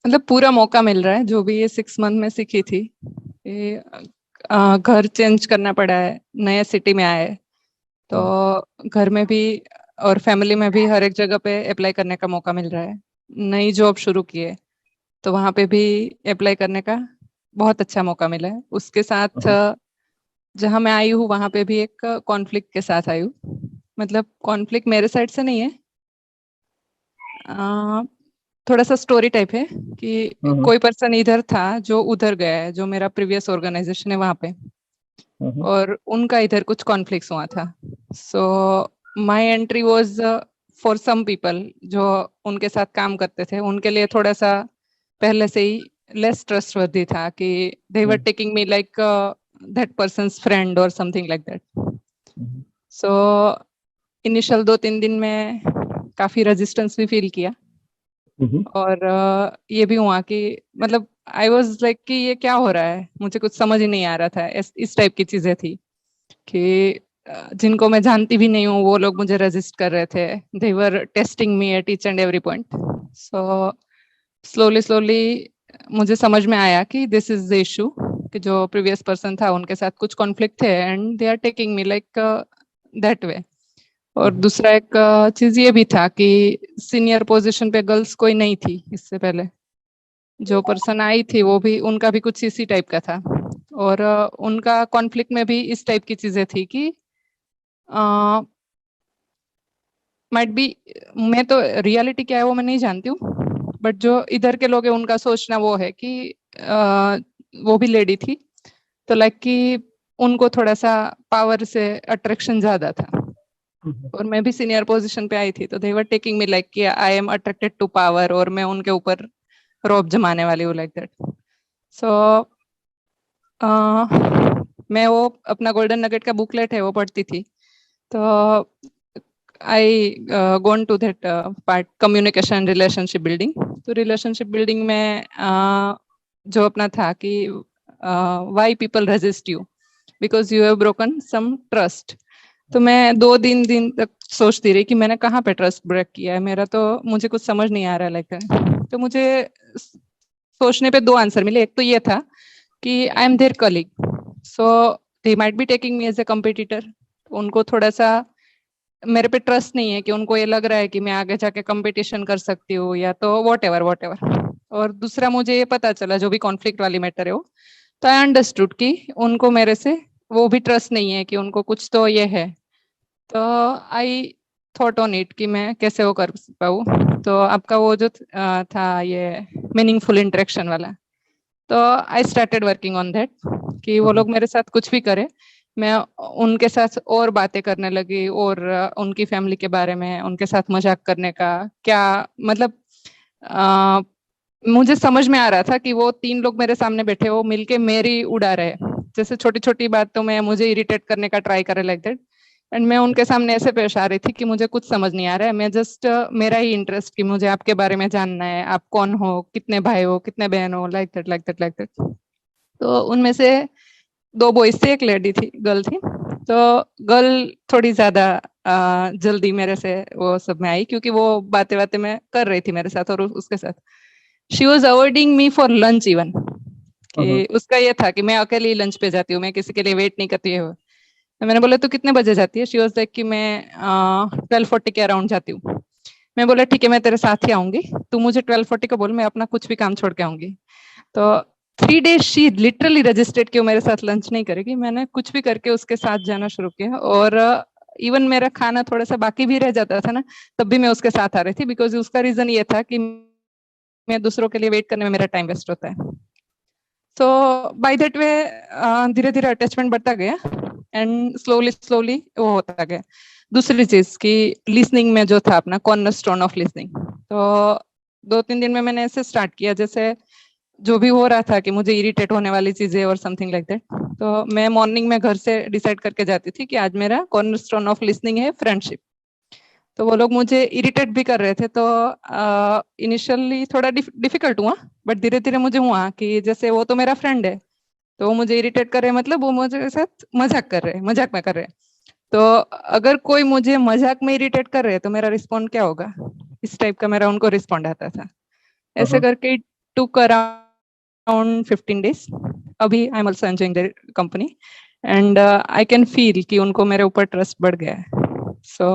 मतलब पूरा मौका मिल रहा है जो भी ये 6 मंथ में सीखी थी। ये घर चेंज करना पड़ा है, नए सिटी में आए, तो घर में भी और फैमिली में भी हर एक जगह पे अप्लाई करने का मौका मिल रहा है। नई जॉब शुरू की है तो वहां पे भी अप्लाई करने का बहुत अच्छा मौका मिला है। उसके साथ जहां मैं आई हूँ वहां पे भी एक कॉन्फ्लिक्ट के साथ आई हूँ। मतलब कॉन्फ्लिक्ट मेरे साइड से नहीं है, अ, थोड़ा सा स्टोरी टाइप है कि हम्म। कोई पर्सन इधर था जो उधर गया है, जो मेरा प्रीवियस ऑर्गेनाइजेशन है वहां पे, हम्म। और उनका इधर कुछ कॉन्फ्लिक्ट्स हुआ था। So my entry was for some people जो उनके साथ काम करते थे, उनके लिए थोड़ा सा पहले से ही लेस ट्रस्टवर्दी था कि they were hmm. Taking me like that person's friend और something like that. Hmm. So initial 2-3 दिन में काफी रेजिस्टेंस भी फील किया, हम्म। और ये भी हुआ कि मतलब आई वाज लाइक कि ये क्या हो रहा है, मुझे कुछ समझ ही नहीं आ रहा था। इस टाइप की चीजें थी कि जिनको मैं जानती भी नहीं हूँ वो लोग मुझे रेजिस्ट कर रहे थे। They were testing me at each and every point. So slowly slowly मुझे समझ में आया कि दिस इज द इशू, कि जो प्रीवियस पर्सन था उनके साथ कुछ कॉन्फ्लिक्ट थे and they are taking me like that way. और हम्म। दूसरा एक चीज ये भी था कि सीनियर पोजीशन पे गर्ल्स कोई नहीं थी इससे पहले। जो पर्सन आई थी वो भी, उनका भी कुछ इसी टाइप का था। और उनका कॉन्फ्लिक्ट में भी इस टाइप की चीजें थी कि माइट बी, मैं तो रियलिटी क्या है वो मैं नहीं जानती हूँ, बट जो इधर के लोग हैं उनका सोचना वो है कि वो भी लेडी थी, तो लाइक कि उनको थोड़ा सा पावर से अट्रैक्शन ज्यादा था। हम्म। और मैं भी सीनियर पोजीशन पे आई थी तो दे वर टेकिंग मी लाइक कि I am attracted to power और मैं उनके ऊपर रौब जमाने वाली हूँ, लाइक दैट। सो मैं वो अपना गोल्डन नगेट का बुकलेट है वो पढ़ती थी, तो I gone to that part, communication relationship building. तो रिलेशनशिप बिल्डिंग में जो अपना था कि why people resist you, because you have broken some trust. तो मैं 2-3 दिन तक सोचती रही कि मैंने कहाँ पे ट्रस्ट ब्रेक किया है, मेरा तो मुझे कुछ समझ नहीं आ रहा है लाइक। तो मुझे सोचने पे 2 आंसर मिले। एक तो ये था कि I am their colleague, so they might be taking me as a competitor. उनको थोड़ा सा मेरे पे ट्रस्ट नहीं है, कि उनको ये लग रहा है कि मैं आगे जाके कंपटीशन कर सकती हूँ या तो वॉट एवर वॉट एवर। और दूसरा मुझे ये पता चला जो भी कॉन्फ्लिक्ट वाली मैटर है वो, तो आई अंडरस्टूड कि उनको मेरे से वो भी ट्रस्ट नहीं है, कि उनको कुछ तो ये है। तो आई थॉट ऑन इट कि मैं कैसे वो कर पाऊँ। तो आपका वो जो था ये मीनिंगफुल इंटरेक्शन वाला, तो I started working on that कि वो हम्म। लोग मेरे साथ कुछ भी करे, मैं उनके साथ और बातें करने लगी, और उनकी फैमिली के बारे में उनके साथ मजाक करने का क्या मतलब, अ, मुझे समझ में आ रहा था कि वो 3 लोग मेरे सामने बैठे वो मिलके मेरी उड़ा रहे। जैसे छोटी छोटी बात तो मैं मुझे इरिटेट करने का ट्राई कर रहे लाइक दैट, एंड मैं उनके सामने ऐसे पेश आ रही थी कि मुझे कुछ समझ नहीं आ रहा है। मैं जस्ट मेरा ही इंटरेस्ट कि मुझे आपके बारे में जानना है, आप कौन हो, कितने भाई हो, कितने बहन हो, like that like that like that. तो उनमें से 2 बॉयज थे, एक लेडी थी, गर्ल थी। तो गर्ल थोड़ी ज्यादा जल्दी मेरे से वो सब में आई, क्योंकि वो बातें बातें मैं कर रही थी मेरे साथ और उसके साथ। She was avoiding me for lunch even, hmm. कि उसका ये था कि मैं अकेले ही लंच पे जाती हूँ, मैं किसी के लिए वेट नहीं करती है। तो मैंने बोला तो कितने बजे जाती है, शी वॉज लाइक कि मैं 12:40 के अराउंड जाती हूँ। मैं बोला ठीक है मैं तेरे साथ ही आऊंगी, तू मुझे 12:40 को बोल, मैं अपना कुछ भी काम छोड़ के आऊंगी। तो 3 डेज शी लिटरली रजिस्टर्ड कि वो मेरे साथ लंच नहीं करेगी। मैंने कुछ भी करके उसके साथ जाना शुरू किया, और इवन मेरा खाना थोड़ा सा बाकी भी रह जाता था ना, तब भी मैं उसके साथ आ रही थी, बिकॉज उसका रीजन ये था कि मैं दूसरों के लिए वेट करने में मेरा टाइम वेस्ट होता है। तो बाय दैट वे धीरे धीरे अटैचमेंट बढ़ता गया, एंड स्लोली स्लोली वो होता गया। दूसरी चीज कि लिसनिंग में जो था अपना कॉर्नरस्टोन ऑफ लिसनिंग, तो 2-3 दिन में मैंने ऐसे स्टार्ट किया जैसे जो भी हो रहा था कि मुझे इरिटेट होने वाली चीजें और समथिंग लाइक दैट। तो मैं मॉर्निंग में घर से डिसाइड करके जाती थी कि आज मेरा कॉर्नरस्टोन ऑफ लिसनिंग है फ्रेंडशिप। तो वो लोग मुझे इरिटेट भी कर रहे थे, तो इनिशियली थोड़ा डिफिकल्ट हुआ, बट धीरे धीरे मुझे हुआ कि जैसे वो तो मेरा फ्रेंड है, तो वो मुझे इरिटेट कर रहे हैं, मतलब वो मुझे साथ मजाक कर रहे हैं, मजाक में कर रहे हैं। तो अगर कोई मुझे मजाक में इरिटेट कर रहे हैं तो मेरा रिस्पॉन्ड क्या होगा, इस टाइप का मेरा उनको रिस्पॉन्ड आता था। ऐसे हम्म। करके took around 15 days. अभी I am also enjoying the company and I can feel कि उनको मेरे ऊपर ट्रस्ट बढ़ गया है. सो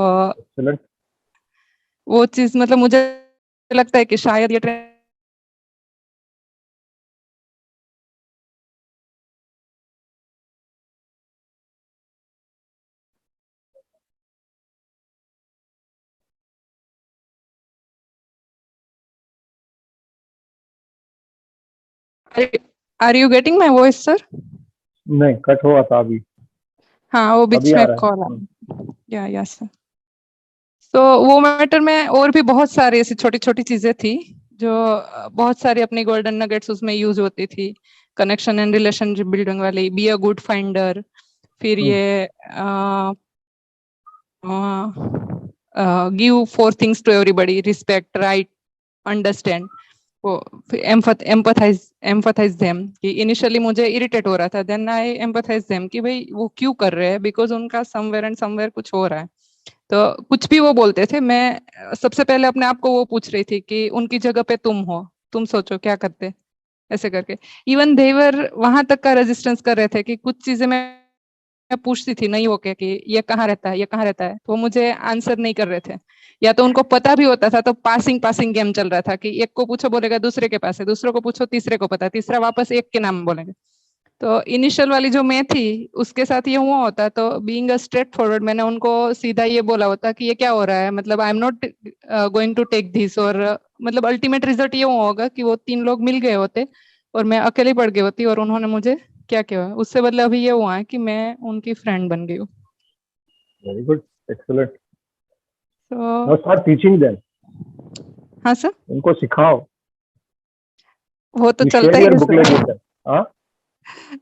वो चीज मतलब मुझे लगता है कि शायद ये are you getting my voice sir? नहीं, कट हुआ था अभी. हाँ, वो बीच में कॉल आ या सर. तो वो मैटर में और भी बहुत सारी ऐसी छोटी छोटी चीजें थी जो बहुत सारी अपनी गोल्डन नगेट्स उसमें यूज होती थी. कनेक्शन एंड रिलेशनशिप बिल्डिंग वाली, बी अ गुड फाइंडर, फिर ये give four things to everybody, respect, right, understand, वो एम्पथाइज देम. कि इनिशियली मुझे इरिटेट हो रहा था, देन आई एम्पथाइज देम कि भाई वो क्यों कर रहे हैं, बिकॉज उनका समवेयर एंड समवेयर कुछ हो रहा है. तो कुछ भी वो बोलते थे, मैं सबसे पहले अपने आप को वो पूछ रही थी कि उनकी जगह पे तुम हो, तुम सोचो क्या करते, ऐसे करके. इवन देवर वहां तक का रेजिस्टेंस कर रहे थे कि कुछ चीजें मैं पूछती थी नहीं होके कि ये कहाँ रहता है, ये कहाँ रहता है, तो वो मुझे आंसर नहीं कर रहे थे. या तो उनको पता भी होता था तो पासिंग पासिंग गेम चल रहा था कि एक को पूछो बोलेगा दूसरे के पास है, दूसरे को पूछो तीसरे को पता है, तीसरा वापस एक के नाम बोलेंगे. तो इनिशियल वाली जो मैं थी उसके साथ ये हुआ होता, तो बीइंग अ स्ट्रेट फॉरवर्ड मैंने उनको सीधा ये बोला होता कि ये क्या हो रहा है, मतलब I am not going to take this. और मतलब अल्टीमेट रिजल्ट ये हुआ होगा कि वो तीन लोग मिल गए होते और मैं अकेली पड़ गई होती और उन्होंने मुझे क्या किया. उससे बदले अभी ये हुआ है कि मैं उनकी फ्रेंड बन गई हूँ. Very good, excellent. तो नाउ स्टार्ट टीचिंग देम. हाँ सर, उनको सिखाओ. वो तो You चलता share ही your है booklet with सर. them. हाँ?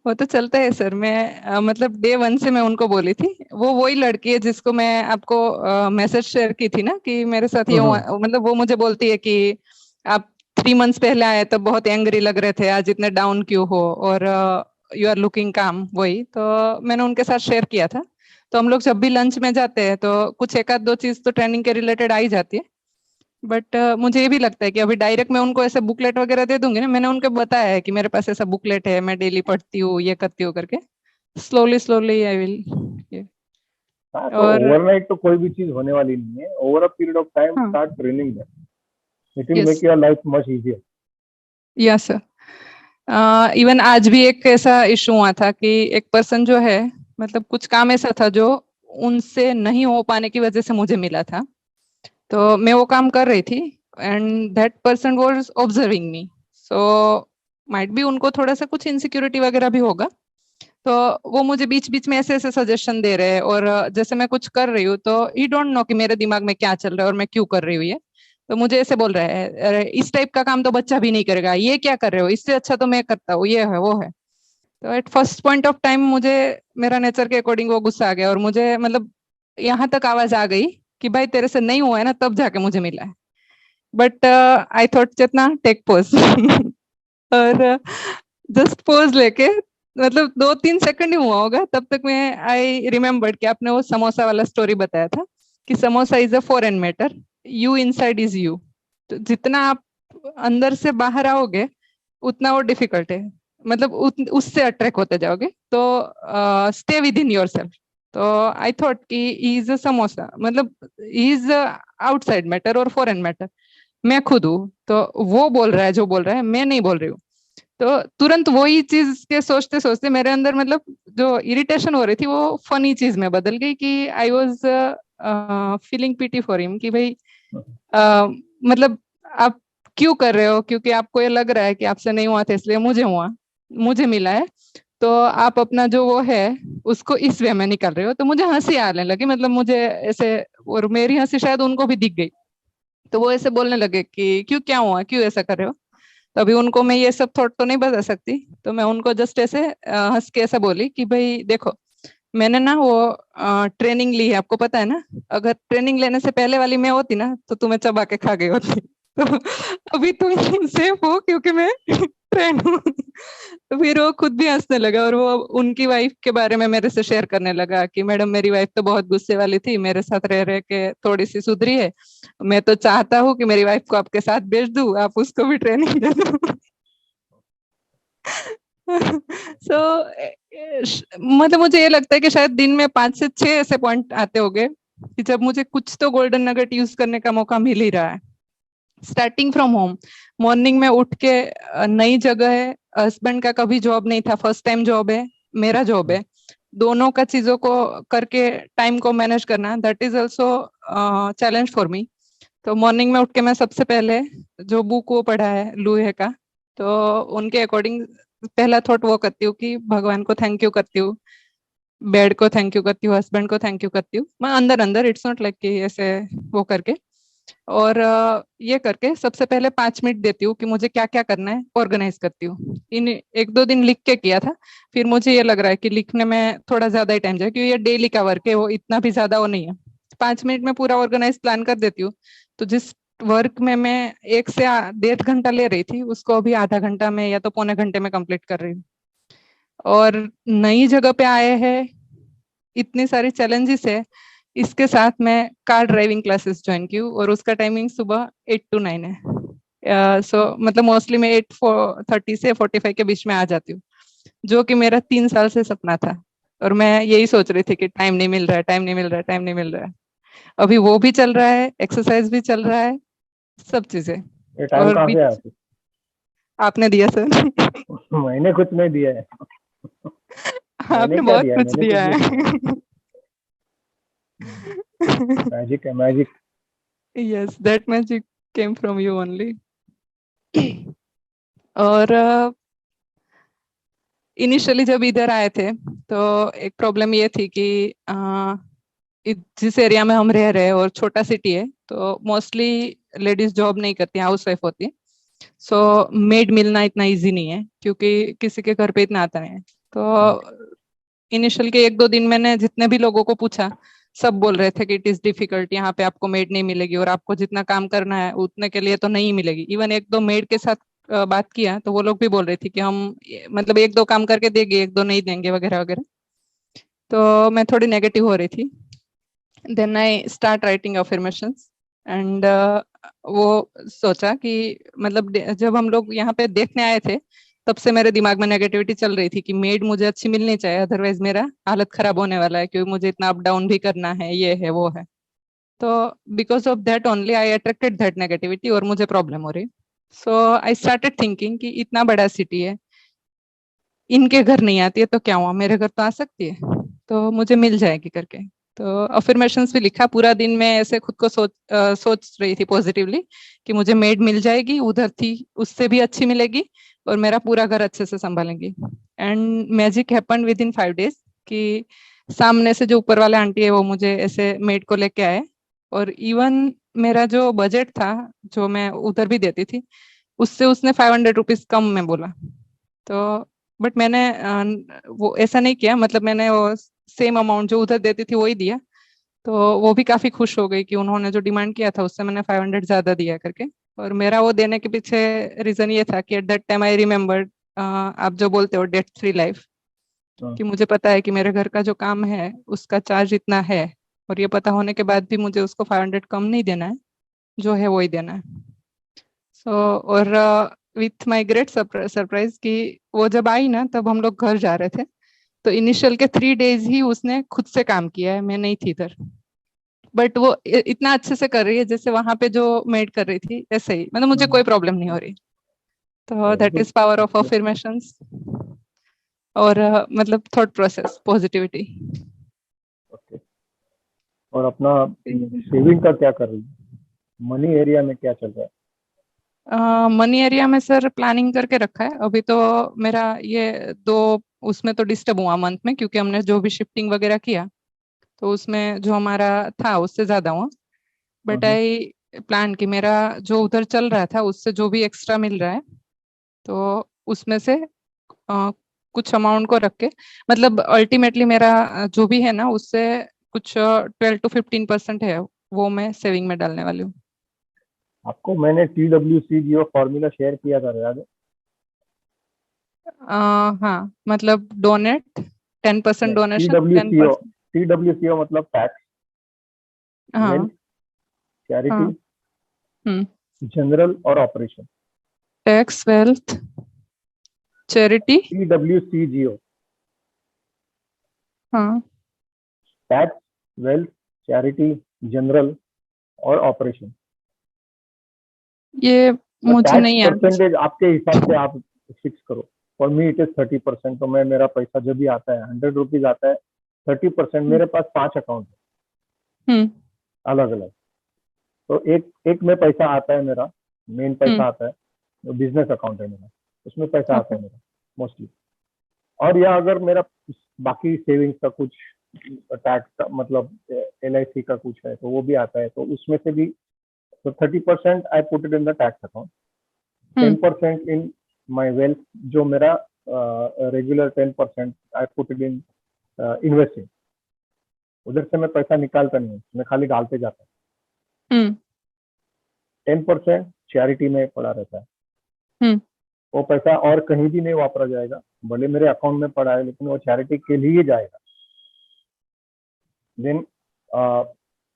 वो तो चलता है सर. मैं मतलब डे वन से मैं उनको बोली थी, वो वही लड़की है जिसको मैं आपको मैसेज शेयर की थी ना कि मेरे साथ ये हुआ. मतलब वो मुझे बोलती है कि आप 3 मंथ्स पहले आए तब बहुत एंग्री लग रहे थे, आज इतने डाउन क्यों हो, और यू आर लुकिंग काम. वही तो मैंने उनके साथ शेयर किया था. तो हम लोग जब भी लंच में जाते हैं तो कुछ एक आध दो चीज तो ट्रेनिंग के रिलेटेड आ ही जाती है. बट मुझे ये भी लगता है कि अभी डायरेक्ट मैं उनको ऐसे बुकलेट वगैरह दे दूंगी ना, मैंने उनको बताया है कि मेरे पास ऐसा बुकलेट है, मैं डेली पढ़ती हूँ, ये करती हूँ करके. Slowly slowly I will. हाँ, तो और ओवरनाइट तो कोई भी चीज होने वाली नहीं है. Over a period of time हाँ, start training them. It will yes make your life much easier. Yes sir. Even आज भी एक ऐसा इशू हुआ था कि एक पर्सन जो है, मतलब कुछ काम ऐसा था जो उनसे नहीं हो पाने की वजह से मुझे मिला था. तो मैं वो काम कर रही थी and that person was observing me. So might be उनको थोड़ा सा कुछ इनसिक्योरिटी वगैरह भी होगा. तो वो मुझे बीच बीच में ऐसे ऐसे सजेशन दे रहे हैं, और जैसे मैं कुछ कर रही हूँ तो ही डोंट नो कि मेरे दिमाग में क्या चल रहा है और मैं क्यों कर रही हूँ ये. तो मुझे ऐसे बोल रहा है, अरे इस टाइप का काम तो बच्चा भी नहीं करेगा, ये क्या कर रहे हो, इससे अच्छा तो मैं करता हूँ, ये है वो है. तो at first point of time मुझे मेरा नेचर के अकॉर्डिंग वो गुस्सा आ गया, और मुझे मतलब यहाँ तक आवाज आ गई कि भाई तेरे से नहीं हुआ है ना, तब जाके मुझे मिला है. बट आई थॉट चेतना टेक पोज. और जस्ट पोज लेके मतलब 2-3 सेकंड ही हुआ होगा, तब तक मैं आई रिमेम्बर्ड कि आपने वो समोसा वाला स्टोरी बताया था कि samosa is a foreign matter, you inside is you. तो जितना आप अंदर से बाहर आओगे उतना वो डिफिकल्ट है, मतलब उससे अट्रैक्ट होते जाओगे. तो stay with in your self. तो आई थॉट कि ही इज अ समोसा, मतलब ही इज आउटसाइड मैटर और फॉरेन मैटर, मैं खुद हूँ. तो वो बोल रहा है जो बोल रहा है, मैं नहीं बोल रही हूँ. तो तुरंत वही चीज के सोचते सोचते मेरे अंदर मतलब जो इरिटेशन हो रही थी वो फनी चीज में बदल गई कि I was feeling pity for him कि भाई मतलब आप क्यों कर रहे हो, क्योंकि आपको ये लग रहा है कि आपसे नहीं हुआ था इसलिए मुझे हुआ, मुझे मिला है. तो आप अपना जो वो है उसको इस वे में निकल रहे हो. तो मुझे हंसी आने लगी, मतलब मुझे ऐसे, और मेरी हंसी शायद उनको भी दिख गई. तो वो ऐसे बोलने लगे कि क्यों, क्या हुआ, क्यों ऐसा कर रहे हो. तो अभी उनको मैं ये सब थॉट तो नहीं बता सकती, तो मैं उनको जस्ट ऐसे हंस के ऐसा बोली कि भाई देखो, मैंने ना वो ट्रेनिंग ली है, आपको पता है ना, अगर ट्रेनिंग लेने से पहले वाली मैं होती ना तो तुम्हें चबा के खा गई होती. तो अभी तुम सेफ हो क्योंकि मैं ट्रेन हूँ. तो फिर वो खुद भी हंसने लगा और वो उनकी वाइफ के बारे में मेरे से शेयर करने लगा कि मैडम मेरी वाइफ तो बहुत गुस्से वाली थी, मेरे साथ रह रह के थोड़ी सी सुधरी है, मैं तो चाहता हूँ कि मेरी वाइफ को आपके साथ भेज दूं, आप उसको भी ट्रेनिंग दे दो. सो मतलब मुझे ये लगता है कि शायद दिन में 5 से 6 ऐसे पॉइंट आते होंगे कि जब मुझे कुछ तो गोल्डन नगेट यूज करने का मौका मिल ही रहा है। स्टार्टिंग फ्रॉम होम, मॉर्निंग में उठ के नई जगह है, हस्बैंड का कभी जॉब नहीं था, फर्स्ट टाइम जॉब है, मेरा जॉब है, दोनों का चीजों को करके टाइम को मैनेज करना, that is also challenge for me. तो मॉर्निंग में उठ के मैं सबसे पहले जो बुक वो पढ़ा है लुहे का, तो उनके अकॉर्डिंग पहला थॉट वो करती हूँ कि भगवान को थैंक यू करती हूँ, बेड को थैंक यू करती हूँ, हस्बैंड को थैंक यू करती हूँ, मैं अंदर अंदर, इट्स नॉट लाइक कि ऐसे वो करके। और ये करके सबसे पहले 5 मिनट देती हूँ कि मुझे क्या क्या करना है, ऑर्गेनाइज करती हूँ। इन 1-2 दिन लिख के किया था, फिर मुझे ये लग रहा है कि लिखने में थोड़ा ज्यादा ही टाइम जाए, क्योंकि ये डेली का वर्क है, वो इतना भी ज्यादा वो नहीं है। 5 मिनट में पूरा ऑर्गेनाइज प्लान कर देती हूँ। तो जिस वर्क में मैं 1 से 1.5 घंटा ले रही थी, उसको अभी आधा घंटा में या तो पौने घंटे में कंप्लीट कर रही हूँ। और नई जगह पे आए हैं, इतनी सारी चैलेंजेस है, इसके साथ मैं कार ड्राइविंग क्लासेस ज्वाइन की हूँ, और उसका टाइमिंग सुबह 8 to 9 है। सो मतलब मोस्टली मैं 8:30 से 45 के बीच में आ जाती हूँ, जो कि मेरा 3 साल से सपना था। और मैं यही सोच रही थी कि टाइम नहीं मिल रहा है, टाइम नहीं मिल रहा है, टाइम नहीं मिल रहा है। अभी वो भी चल रहा है, एक्सरसाइज भी चल रहा है, सब चीजें। ये टाइम और कहाँ से आया बीच फिर? आपने दिया सर। मैंने कुछ नहीं दिया है। मैंने आपने क्या बहुत दिया है? कुछ मैंने कुछ दिया नहीं दिया है। है। मैजिक है, magic. Yes, that magic came from you only. और इनिशियली जब इधर आए थे, तो एक प्रॉब्लम ये थी कि जिस एरिया में हम रह रहे हैं और छोटा सिटी है, तो मोस्टली लेडीज जॉब नहीं करती, हाउस वाइफ होती है। सो मेड मिलना इतना इजी नहीं है, क्योंकि किसी के घर पे इतना आता नहीं है। तो इनिशियल के 1-2 दिन मैंने जितने भी लोगों को पूछा, सब बोल रहे थे कि इट इज डिफिकल्ट, यहाँ पे आपको मेड नहीं मिलेगी, और आपको जितना काम करना है उतने के लिए तो नहीं मिलेगी। इवन 1-2 मेड के साथ बात किया, तो वो लोग भी बोल रही थी कि हम मतलब 1-2 काम करके देंगे, 1-2 नहीं देंगे, वगैरह वगैरह। तो मैं थोड़ी नेगेटिव हो रही थी। Then I start writing affirmations, and वो सोचा कि मतलब जब हम लोग यहाँ पे देखने आए थे, तब से मेरे दिमाग में नेगेटिविटी चल रही थी कि मेड मुझे अच्छी मिलनी चाहिए, अदरवाइज मेरा हालत खराब होने वाला है, क्योंकि मुझे इतना अप डाउन भी करना है, ये है वो है। तो because of that only I attracted that negativity, और मुझे प्रॉब्लम हो रही। सो आई स्टार्टेड थिंकिंग कि इतना बड़ा सिटी है, इनके घर नहीं आती है तो क्या हुआ, मेरे घर तो आ सकती है, तो मुझे मिल जाएगी करके। तो अफर्मेशंस भी लिखा, पूरा दिन मैं ऐसे खुद को सोच रही थी पॉजिटिवली कि मुझे मेड मिल जाएगी, उधर थी उससे भी अच्छी मिलेगी, और मेरा पूरा घर अच्छे से संभालेंगी। And magic happened within 5 days कि सामने से जो ऊपर वाले आंटी है, वो मुझे ऐसे मेड को लेके आए। और इवन मेरा जो बजट था, जो मैं उधर भी देती थी, उससे उसने 500 रुपीज कम में बोला। तो बट मैंने वो ऐसा नहीं किया, मतलब मैंने वो सेम अमाउंट जो उधर देती थी वही दिया। तो वो भी काफी खुश हो गई कि उन्होंने जो डिमांड किया था उससे मैंने 500 ज्यादा दिया करके। और मेरा वो देने के पीछे रीजन ये था कि at that time I remembered, आप जो बोलते हो डेट फ्री लाइफ, हाँ। कि मुझे पता है कि मेरे घर का जो काम है उसका चार्ज इतना है, और ये पता होने के बाद भी मुझे उसको 500 कम नहीं देना है, जो है वही देना है। सो और विथ माई ग्रेट सरप्राइज कि वो जब आई ना, तब हम लोग घर जा रहे थे, तो इनिशियल के 3 days ही उसने खुद से काम किया है, मैं नहीं थी इधर। बट वो इतना अच्छे से कर रही है जैसे वहां पे जो मेड कर रही थी ऐसे ही, मतलब मुझे कोई प्रॉब्लम नहीं हो रही। तो very that good. Is power of okay. Affirmations. और मतलब थॉट प्रोसेस पॉजिटिविटी। ओके। और अपना सेविंग का क्या कर रही है? मनी एरिया में क्या चल रहा है? मनी एरिया में सर प्लानिंग करके रखा है अभी तो। मेरा ये दो उसमें तो डिस्टर्ब हुआ मंथ में, क्योंकि हमने जो भी शिफ्टिंग वगैरह किया, तो उसमें जो हमारा था उससे ज्यादा हुआ। But hmm. आई प्लान कि मेरा जो उधर चल रहा था उससे जो भी एक्स्ट्रा मिल रहा है, तो उसमें से अ, कुछ अमाउंट को रख के, मतलब अल्टीमेटली मेरा जो भी है ना, उससे कुछ 12 to 15% है, वो मैं सेविंग में डालने वाली हूँ। आपको मैंने TWCGO फॉर्मूला शेयर किया था, याद है? हाँ, मतलब डोनेट 10% नहीं, donation, ten TWCO। Percent TWCO मतलब टैक्स, वेल्थ, हाँ चैरिटी, हाँ। हम्म। जनरल और operation. Tax, wealth, charity, TWCGO, हाँ टैक्स, वेल्थ, चैरिटी, जनरल और ऑपरेशन। ये मुझे टैक्स नहीं आता। परसेंटेज आपके हिसाब से आप फिक्स करो। For me it is 30%। तो मैं, मेरा पैसा जब भी आता है 100 रुपीज आता है, 30%, मेरे पास 5 अकाउंट है हम्म अलग अलग। तो एक एक में पैसा आता है मेरा, मेन पैसा हम्म आता है, बिजनेस अकाउंट है मेरा, उसमें पैसा आता ओके है मेरा मोस्टली। और या अगर मेरा बाकी सेविंग्स का कुछ, टैक्स का मतलब LIC का कुछ है तो वो भी आता है, तो उसमें से भी। तो 30% I put it in the tax account, hmm 10% in my wealth, जो मेरा regular 10% I put it in investing. उधर से मैं पैसा निकालता नहीं हूँ, मैं खाली डालते जाता हूँ। हम्म 10% चैरिटी में पड़ा रहता है। हम्म वो पैसा और कहीं भी नहीं वापरा जाएगा, भले मेरे अकाउंट में पड़ा है लेकिन वो चैरिटी के लिए जाएगा। Then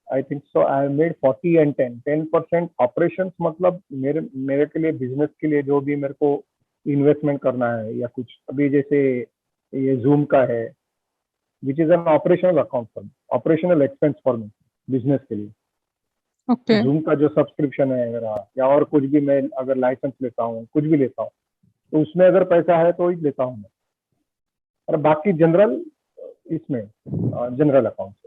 I think so I made 40 and 10% operation, मतलब मेरे मेरे के लिए, बिजनेस के लिए जो भी मेरे को इन्वेस्टमेंट करना है या कुछ, अभी जैसे ये जूम का है, which is an operational account for me, operational expense for me, business के लिए। ओके जूम का जो सब्सक्रिप्शन है मेरा, या और कुछ भी, मैं अगर लाइसेंस लेता हूँ, कुछ भी लेता हूँ, तो उसमें अगर पैसा है तो ही लेता हूँ मैं। और बाकी जनरल, इसमें जनरल अकाउंट से।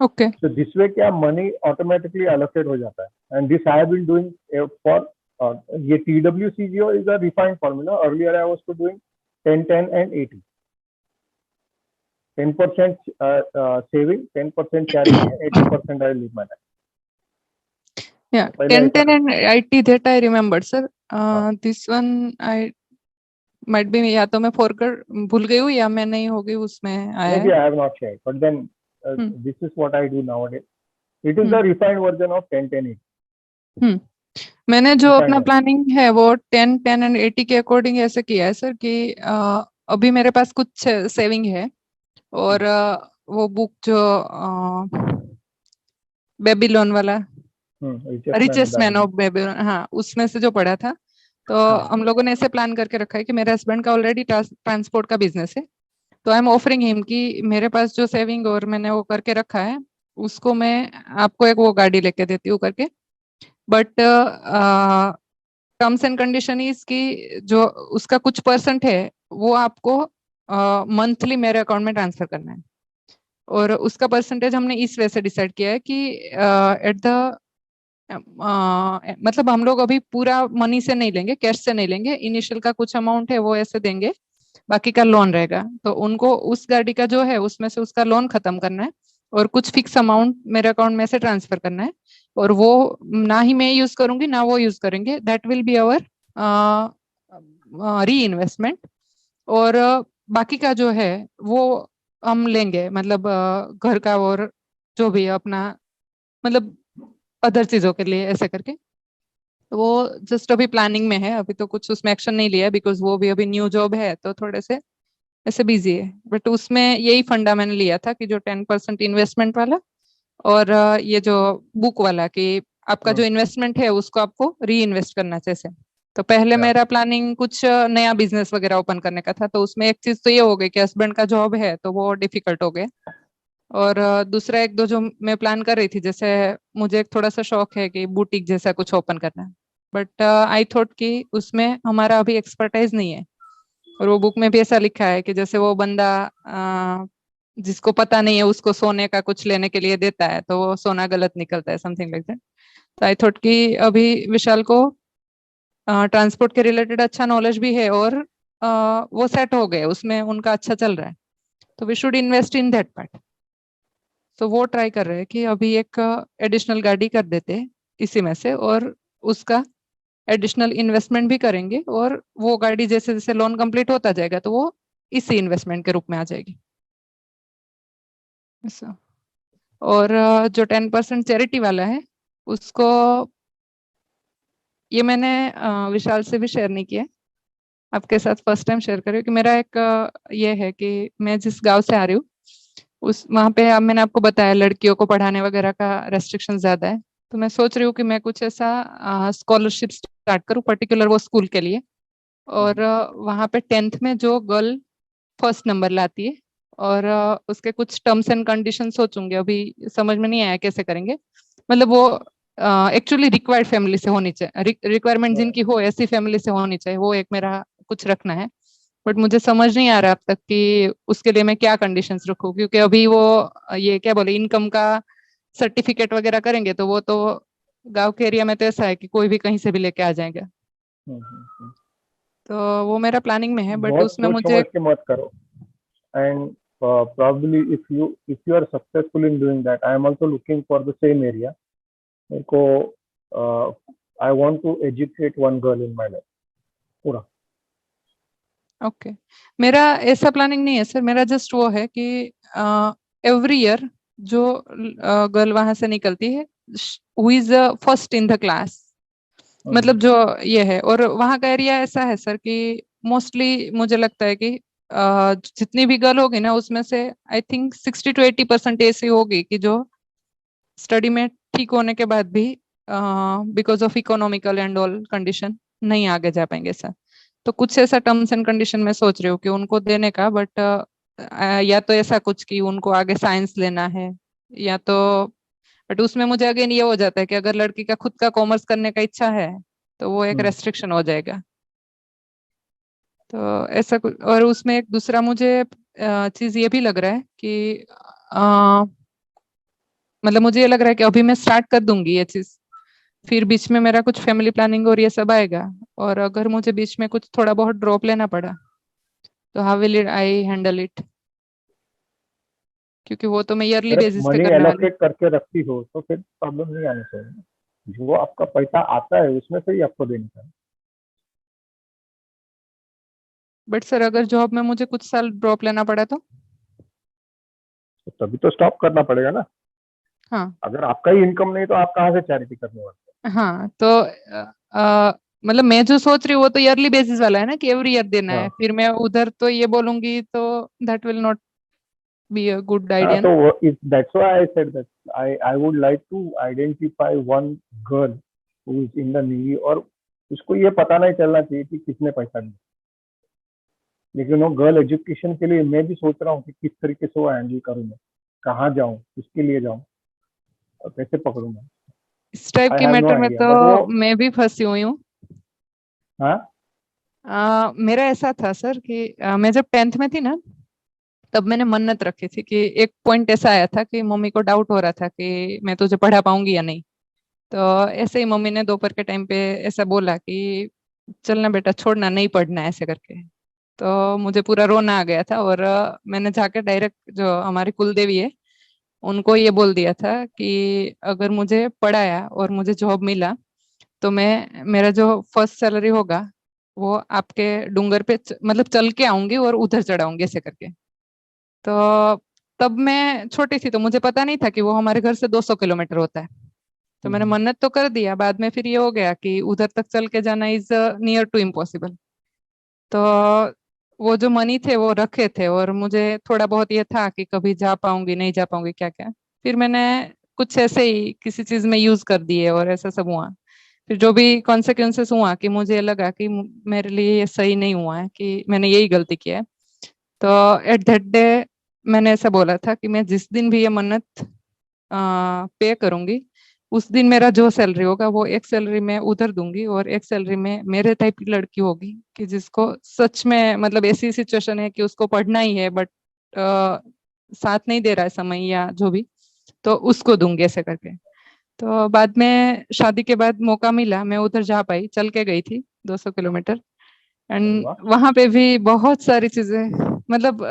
ओके So this way क्या मनी ऑटोमेटिकली एलोकेट हो जाता है। And this I have been doing for, ये TWCGO is a refined formula. Earlier I was to doing 10, 10 and 80, 10% saving, 10% charity, and 80% I leave my life। yeah, तो पहले 10 ऐसा 10 करता and 80 that I remembered sir. था। हाँ, This one I might be, या तो मैं फॉरकर भूल गई हूँ या मैं नहीं होगी उसमें आया मे बी है। I have not share, but then hmm this is what I do nowadays. It is the hmm refined version of 10, 10, 80। Hmm मैंने जो रिफाइंड अपना वर्जन। प्लानिंग है वो 10 10 एंड 80 के अकॉर्डिंग ऐसे किया है सर कि अभी मेरे पास कुछ सेविंग है, और वो बुक जो बेबीलोन वाला, richest man richest man diary. Of Babylon, हाँ उसमें से जो पढ़ा था। तो हाँ, हम लोगों ने ऐसे प्लान करके रखा है कि मेरे हस्बैंड का ऑलरेडी ट्रांसपोर्ट का बिजनेस है, तो आई एम ऑफरिंग हिम कि मेरे पास जो सेविंग और मैंने वो करके रखा है उसको मैं आपको एक वो गाड़ी लेके देती हूँ करके। But terms and condition is कि जो उसका कुछ परसेंट है वो आपको मंथली मेरे अकाउंट में ट्रांसफर करना है। और उसका परसेंटेज हमने इस वजह से डिसाइड किया है कि एट द मतलब हम लोग अभी पूरा मनी से नहीं लेंगे, कैश से नहीं लेंगे, इनिशियल का कुछ अमाउंट है वो ऐसे देंगे, बाकी का लोन रहेगा। तो उनको उस गाड़ी का जो है उसमें से उसका लोन खत्म करना है, और कुछ फिक्स अमाउंट मेरे अकाउंट में से ट्रांसफर करना है। और वो ना ही मैं यूज करूंगी ना वो यूज करेंगे, दैट विल बी अवर री इन्वेस्टमेंट। और बाकी का जो है वो हम लेंगे, मतलब घर का और जो भी है अपना, मतलब अदर चीजों के लिए ऐसे करके। तो वो जस्ट अभी प्लानिंग में है, अभी तो कुछ उसमें एक्शन नहीं लिया बिकॉज वो भी अभी न्यू जॉब है तो थोड़े से ऐसे बिजी है। बट उसमें यही फंडा मैंने लिया था कि जो 10% इन्वेस्टमेंट वाला, और ये जो बुक वाला कि आपका जो इन्वेस्टमेंट है उसको आपको री इन्वेस्ट करना चाहिए। तो पहले या मेरा प्लानिंग कुछ नया बिजनेस वगैरह ओपन करने का था, तो उसमें एक चीज तो ये हो गई कि हस्बैंड का जॉब है तो वो डिफिकल्ट हो गया। और दूसरा एक दो जो मैं प्लान कर रही थी, जैसे मुझे एक थोड़ा सा शौक है कि बुटीक जैसा कुछ ओपन करना है, बट आई थॉट कि उसमें हमारा अभी एक्सपर्टाइज नहीं है। और वो बुक में भी ऐसा लिखा है कि जैसे वो बंदा जिसको पता नहीं है उसको सोने का कुछ लेने के लिए देता है तो वो सोना गलत निकलता है, समथिंग लाइक दैट। तो आई थॉट कि अभी विशाल को ट्रांसपोर्ट के रिलेटेड अच्छा नॉलेज भी है, और वो सेट हो गए उसमें, उनका अच्छा चल रहा है, तो we should invest in that part. तो वो ट्राई कर रहे हैं कि अभी एक एडिशनल गाड़ी कर देते हैं इसी में से, और उसका एडिशनल इन्वेस्टमेंट भी करेंगे, और वो गाड़ी जैसे जैसे लोन कंप्लीट होता जाएगा तो वो इसी इन्वेस्टमेंट के रूप में आ जाएगी ऐसा। और जो 10% चैरिटी वाला है उसको, ये मैंने विशाल से भी शेयर नहीं किया, आपके साथ फर्स्ट टाइम शेयर कर रही हूँ कि मेरा एक ये है कि मैं जिस गांव से आ रही हूँ उस वहां पे, अब मैंने आपको बताया लड़कियों को पढ़ाने वगैरह का रेस्ट्रिक्शन ज्यादा है। तो मैं सोच रही हूँ कि मैं कुछ ऐसा स्कॉलरशिप स्टार्ट करूँ पर्टिकुलर वो स्कूल के लिए, और वहां पे 10th में जो गर्ल फर्स्ट नंबर लाती है, और उसके कुछ टर्म्स एंड कंडीशन सोचूंगे, अभी समझ में नहीं आया कैसे करेंगे। मतलब वो एक्चुअली रिक्वायर्ड फैमिली से होनी चाहिए, रिक्वायरमेंट जिनकी हो ऐसी फैमिली से होनी चाहिए, वो एक मेरा कुछ रखना है। बट मुझे समझ नहीं आ रहा अब तक कि उसके लिए मैं क्या कंडीशंस रखूं, क्योंकि अभी वो ये क्या बोले, इनकम का सर्टिफिकेट वगैरह करेंगे तो वो तो गांव के एरिया में तो ऐसा है कि कोई भी कहीं से भी लेके आ जाएगा। हम्म। तो वो मेरा प्लानिंग में है, बट बहुत उसमें सोच मुझे। समझ के मत करो। And probably if you are successful in doing that, I am also looking for the same area. मेरे को I want to educate one girl in my life पूरा। ओके, मेरा ऐसा प्लानिंग नहीं है सर, मेरा जस्ट वो है कि एवरी ईयर जो गर्ल वहां से निकलती है, who is first in the class, मतलब जो ये है, और वहां का एरिया ऐसा है सर कि मोस्टली मुझे लगता है कि जितनी भी गर्ल होगी ना उसमें से आई थिंक 60 to 80% ऐसी होगी कि जो स्टडी में ठीक होने के बाद भी because of economical and all condition नहीं आगे जा पाएंगे सर। तो कुछ ऐसा टर्म्स एंड कंडीशन में सोच रही हूँ कि उनको देने का, बट या तो ऐसा कुछ कि उनको आगे साइंस लेना है, या तो, बट उसमें मुझे अगेन ये हो जाता है कि अगर लड़की का खुद का कॉमर्स करने का इच्छा है तो वो एक रेस्ट्रिक्शन हो जाएगा। तो ऐसा कुछ, और उसमें एक दूसरा मुझे चीज ये भी लग रहा है कि मतलब मुझे ये लग रहा है कि अभी मैं स्टार्ट कर दूंगी ये चीज, फिर बीच में मेरा कुछ फैमिली प्लानिंग और ये सब आएगा, और अगर मुझे बीच में कुछ थोड़ा बहुत ड्रॉप लेना पड़ा तो how will it I handle it, क्योंकि वो तो मैं ईयरली अगर बेसिस पे मनी करने वाली। एलोकेट करके रखती हो तो फिर प्रॉब्लम नहीं आनी चाहिए। जो आपका पैसा आता है उसमें से ही आपको देना चाहिए। बट सर अगर जॉब में मुझे कुछ साल ड्रॉप लेना पड़ा तो। तो तभी तो स्टॉप करना पड़ेगा ना। हाँ। अगर आपका ही इनकम नहीं तो आप कहाँ से चैरिटी करने वाले हाँ तो मतलब मैं जो सोच रही हूँ वो तो ईयरली बेसिस वाला है ना, कि एवरी ईयर देना हो? है, हाँ। फिर मैं उधर तो ये बोलूंगी तो that will not be a good हाँ आइडिया तो ना। If that's why I said that I would like to identify one girl who is in the navy, और उसको ये पता नहीं चलना चाहिए कि किसने पैसा दिया। लेकिन वो गर्ल एजुकेशन के लिए मैं भी सोच रहा हूँ कि किस तरीके से वो हैंडल करूंगा, कहाँ जाऊँ, किसके लिए जाऊँ और कैसे पकड़ूंगा। इस टाइप आई के हैव नो मैटर में आइडिया तो बट वो। मैं भी फंसी हुई हूँ। हाँ। मेरा ऐसा था सर कि मैं जब 10th में थी ना, तब मैंने मन्नत रखी थी कि एक पॉइंट ऐसा आया था कि मम्मी को डाउट हो रहा था कि मैं तुझे पढ़ा पाऊंगी या नहीं। तो ऐसे ही मम्मी ने दोपहर के टाइम पे ऐसा बोला कि चलना बेटा, छोड़ना नहीं पढ़ना है, ऐसे करके। तो मुझे पूरा रोना आ गया था, और मैंने जाके डायरेक्ट जो हमारी कुलदेवी है उनको ये बोल दिया था कि अगर मुझे पढ़ाया और मुझे जॉब मिला तो मैं, मेरा जो फर्स्ट सैलरी होगा वो आपके डूंगर पे मतलब चल के आऊंगी और उधर चढ़ाऊंगी, ऐसे करके। तो तब मैं छोटी थी तो मुझे पता नहीं था कि वो हमारे घर से 200 किलोमीटर होता है। तो मैंने हम्म, मन्नत तो कर दिया, बाद में फिर ये हो गया कि उधर तक चल के जाना इज नियर टू इम्पॉसिबल। तो वो जो मनी थे वो रखे थे, और मुझे थोड़ा बहुत ये था कि कभी जा पाऊंगी नहीं जा पाऊंगी क्या क्या। फिर मैंने कुछ ऐसे ही किसी चीज में यूज कर दिए और ऐसा सब हुआ। फिर जो भी कॉन्सिक्वेंसेस हुआ कि मुझे लगा कि मेरे लिए ये सही नहीं हुआ है, कि मैंने यही गलती किया है। तो एट दैट डे मैंने ऐसा बोला था कि मैं जिस दिन भी ये मन्नत पे करूंगी, उस दिन मेरा जो सैलरी होगा वो एक सैलरी में उधर दूंगी, और एक सैलरी में मेरे टाइप की लड़की होगी कि जिसको सच में मतलब ऐसी सिचुएशन है कि उसको पढ़ना ही है, बट साथ नहीं दे रहा है समय या जो भी, तो उसको दूंगी, ऐसे करके। तो बाद में शादी के बाद मौका मिला, मैं उधर जा पाई, चल के गई थी 200 किलोमीटर। अरे एंड वाह। वहां पे भी बहुत सारी चीजें, मतलब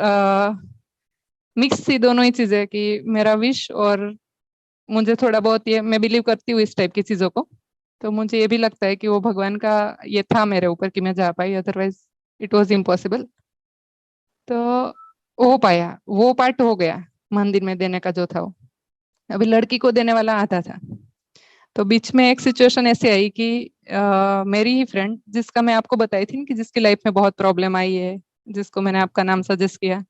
मिक्स थी दोनों ही चीजें, कि मेरा विश और मुझे थोड़ा बहुत, ये मैं बिलीव करती हूँ इस टाइप की चीजों को। तो मुझे ये भी लगता है कि वो भगवान का ये था मेरे ऊपर कि मैं जा पाई, अदरवाइज इट वाज इम्पॉसिबल। तो हो पाया, वो पार्ट हो गया, मंदिर में देने का जो था वो। अभी लड़की को देने वाला आधा था। तो बीच में एक सिचुएशन ऐसे आई कि मेरी ही फ्रेंड, जिसका मैं आपको बताई थी ना कि जिसकी लाइफ में बहुत प्रॉब्लम आई है, जिसको मैंने आपका नाम सजेस्ट किया,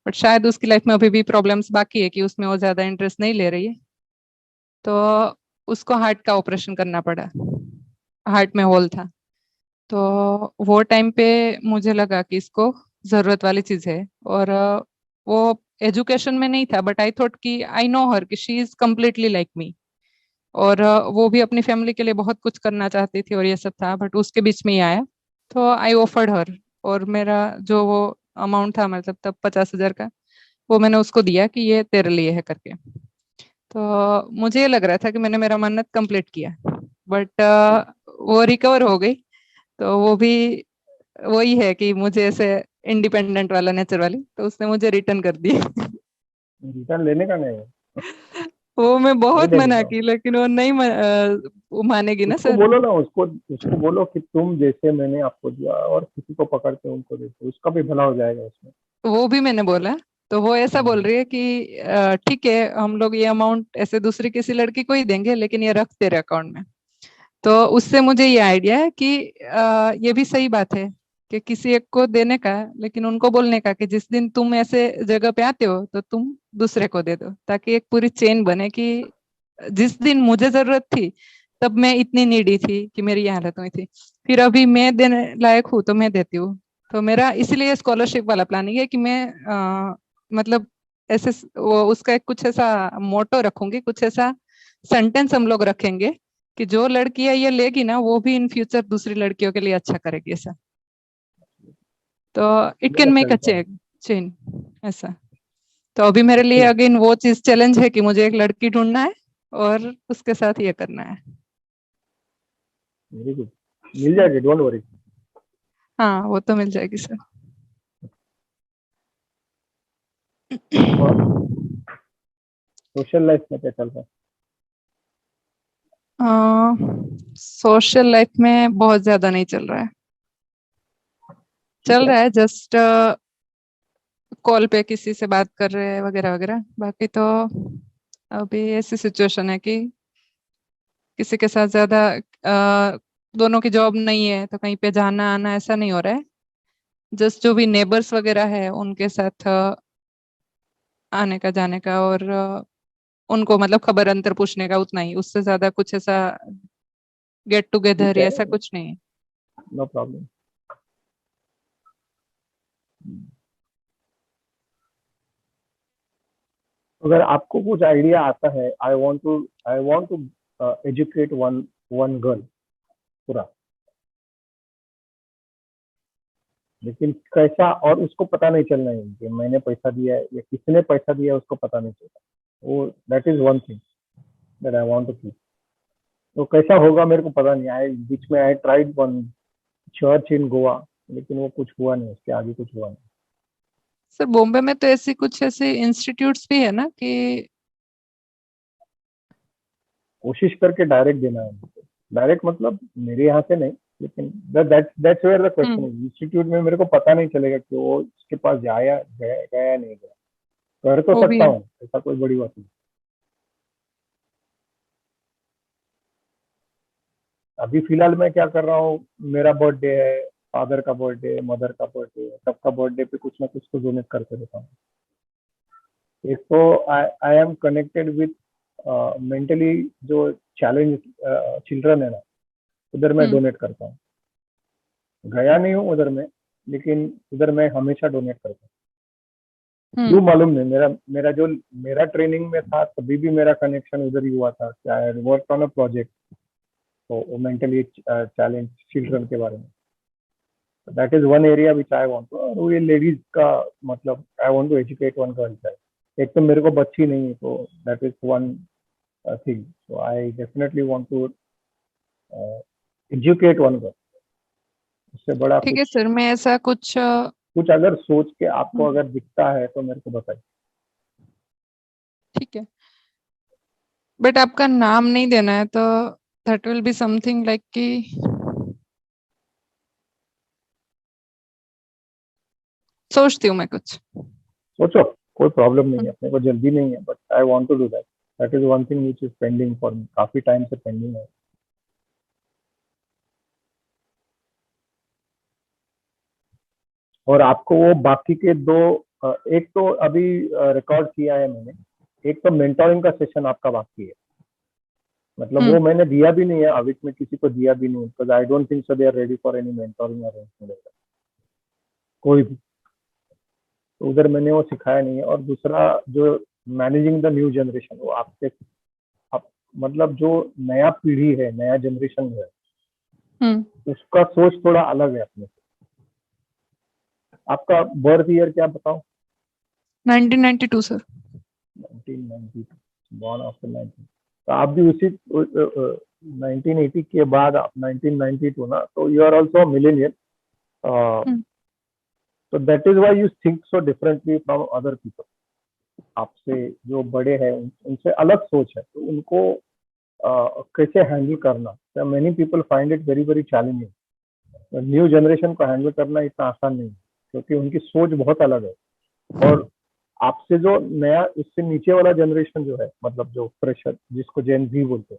बट शायद उसकी लाइफ में अभी भी प्रॉब्लम्स बाकी है कि उसमें वो ज्यादा इंटरेस्ट नहीं ले रही है। तो उसको हार्ट का ऑपरेशन करना पड़ा, हार्ट में होल था। तो वो टाइम पे मुझे लगा कि इसको जरूरत वाली चीज है। और वो एजुकेशन में नहीं था, बट आई थॉट कि आई नो हर कि she is completely like me. और वो भी अपनी फैमिली के लिए बहुत कुछ करना चाहती थी और ये सब था, बट उसके बीच में ही आया। तो आई ऑफर्ड हर। और मेरा जो वो अमाउंट था, मतलब तब 50,000 का, वो मैंने उसको दिया कि ये तेरे लिए है करके। तो मुझे ये लग रहा था कि मैंने मेरा मन्नत कंप्लीट किया। बट वो रिकवर हो गई। तो वो भी वही है कि मुझे ऐसे इंडिपेंडेंट वाला नेचर वाली, तो उसने मुझे रिटर्न कर दी। रिटर्न लेने का नहीं है, वो मैं दे बहुत देने मना का। की, लेकिन वो नहीं वो मानेगी ना उसको सर। बोलो ना, उसको उसको बोलो कि तुम जैसे मैंने आपको दिया और किसी को पकड़ के उनको देते, उसका भी भला हो जाएगा उसमें। वो भी मैंने बोला। तो वो ऐसा बोल हम्म, रही है कि ठीक है, हम लोग ये अमाउंट ऐसे दूसरी किसी लड़की को ही देंगे, लेकिन ये रख तेरे अकाउंट में। तो उससे मुझे ये आइडिया है कि ये भी सही बात है कि किसी एक को देने का, लेकिन उनको बोलने का कि जिस दिन तुम ऐसे जगह पे आते हो तो तुम दूसरे को दे दो, ताकि एक पूरी चेन बने कि जिस दिन मुझे जरूरत थी तब मैं इतनी नीडी थी कि मेरी ये हालत हुई थी, फिर अभी मैं देने लायक हूँ तो मैं देती हूँ। तो मेरा इसलिए स्कॉलरशिप वाला प्लानिंग है कि मैं मतलब ऐसे वो उसका एक कुछ ऐसा मोटो रखूंगी, कुछ ऐसा सेंटेंस हम लोग रखेंगे कि जो लड़कियां ये लेगी ना वो भी इन फ्यूचर दूसरी लड़कियों के लिए अच्छा करेगी ऐसा। तो इट कैन चलेगा मेक अ चलेगा। चेन ऐसा। तो अभी मेरे लिए ठीक, अगेन वो चीज चैलेंज है कि मुझे एक लड़की ढूंढना है और उसके साथ ये करना है। वेरी गुड, मिल जाएगी, डोंट वरी। हाँ, वो तो मिल जाएगी सर। और सोशल लाइफ में क्या चल रहा है? सोशल लाइफ में बहुत ज्यादा नहीं चल रहा है। ठीक चल है। रहा है जस्ट कॉल पे किसी से बात कर रहे हैं वगैरह वगैरह, बाकी तो अभी ऐसी सिचुएशन है कि किसी के साथ ज्यादा दोनों की जॉब नहीं है तो कहीं पे जाना आना ऐसा नहीं हो रहा है। जस्ट जो भी नेबर्स वगैरह है उनके साथ आने का जाने का, और उनको मतलब खबर अंतर पूछने का, उतना ही, उससे ज्यादा कुछ ऐसा गेट ठीक टुगेदर या है, ऐसा कुछ नहीं है। No problem. अगर आपको कुछ आइडिया आता है, I want to educate one one girl पूरा, लेकिन कैसा, और उसको पता नहीं चलना है कि मैंने पैसा दिया है या किसने पैसा दिया है, उसको पता नहीं चलता। वो that is one thing that I want to keep. तो कैसा होगा मेरे को पता नहीं। आई बीच में आई ट्राइड वन चर्च इन गोवा, लेकिन वो कुछ हुआ नहीं, उसके आगे कुछ हुआ नहीं। सर बॉम्बे में तो ऐसी कुछ ऐसे इंस्टीट्यूट्स भी है ना कि कोशिश करके डायरेक्ट देना है मुझको। डायरेक्ट मतलब मेरे यहाँ से नहीं, लेकिन that's where the question hmm is. Institute में मेरे को पता नहीं चलेगा कि वो उसके पास जाया गया गया या नहीं गया। कर तो वो भी सकता है। हूँ, ऐसा कोई बड़ी बात नहीं। अभी फिलहाल मैं क्या कर रहा हूँ, मेरा बर्थडे है, फादर का बर्थडे है, मदर का बर्थडे है, सबका बर्थडे पे कुछ ना कुछ तो डोनेट करके देता हूँ। एक तो I I am connected with mentally जो चैलेंज चिल्ड्रन है ना, उधर मैं हम्म डोनेट करता हूँ। गया नहीं हूँ उधर में, लेकिन उधर मैं हमेशा डोनेट करता हूँ। क्यों हम्म मालूम नहीं, मेरा मेरा जो मेरा ट्रेनिंग में था तभी भी मेरा कनेक्शन उधर ही हुआ था, क्या वर्क ऑन अ प्रोजेक्ट, तो मेंटली चैलेंज चिल्ड्रन के बारे में। That is one area which I want to. और ये लेडीज का मतलब I want to educate one girl child. एक तो मेरे को बच्ची नहीं है, तो that is one thing, so I definitely want to educate one girl. उससे बड़ा ठीक है कुछ, सर, मैं ऐसा कुछ कुछ अगर सोच के आपको अगर दिखता है तो मेरे को बताइए। ठीक है, बट आपका नाम नहीं देना है तो that will be something like कि सोचती हूँ मैं कुछ। सोचो, कोई प्रॉब्लम नहीं है, अपने को जल्दी नहीं है, but I want to do that. That is one thing which is pending for me, काफी टाइम से पेंडिंग है। और आपको वो बाकी के दो, एक तो अभी रिकॉर्ड किया है मैंने, एक तो मेंटोरिंग का सेशन आपका बाकी है। मतलब वो मैंने दिया भी नहीं है, अविक में किसी को दिया भी नहीं है, because I don't think so they are ready for any mentoring arrangement, कोई भी। तो उधर मैंने वो सिखाया नहीं है। और दूसरा, जो मैनेजिंग द न्यू जनरेशन, वो आपसे आप, मतलब जो नया पीढ़ी है, नया जनरेशन है, उसका सोच थोड़ा अलग है अपने से। आपका बर्थ ईयर क्या बताओ? 1992 सर। 1992, born after 19। तो आप भी उसी 1980 के बाद आप 1992 ना, तो यू आर ऑल्सो मिलेनियल। तो that is why you think so differently from other people. आपसे जो बड़े हैं उनसे अलग सोच है, तो उनको कैसे हैंडल करना, many people find it very very challenging. New generation को हैंडल करना इतना आसान नहीं है, क्योंकि उनकी सोच बहुत अलग है। और आपसे जो नया, उससे नीचे वाला जनरेशन जो है, मतलब जो फ्रेशर, जिसको जेन जी बोलते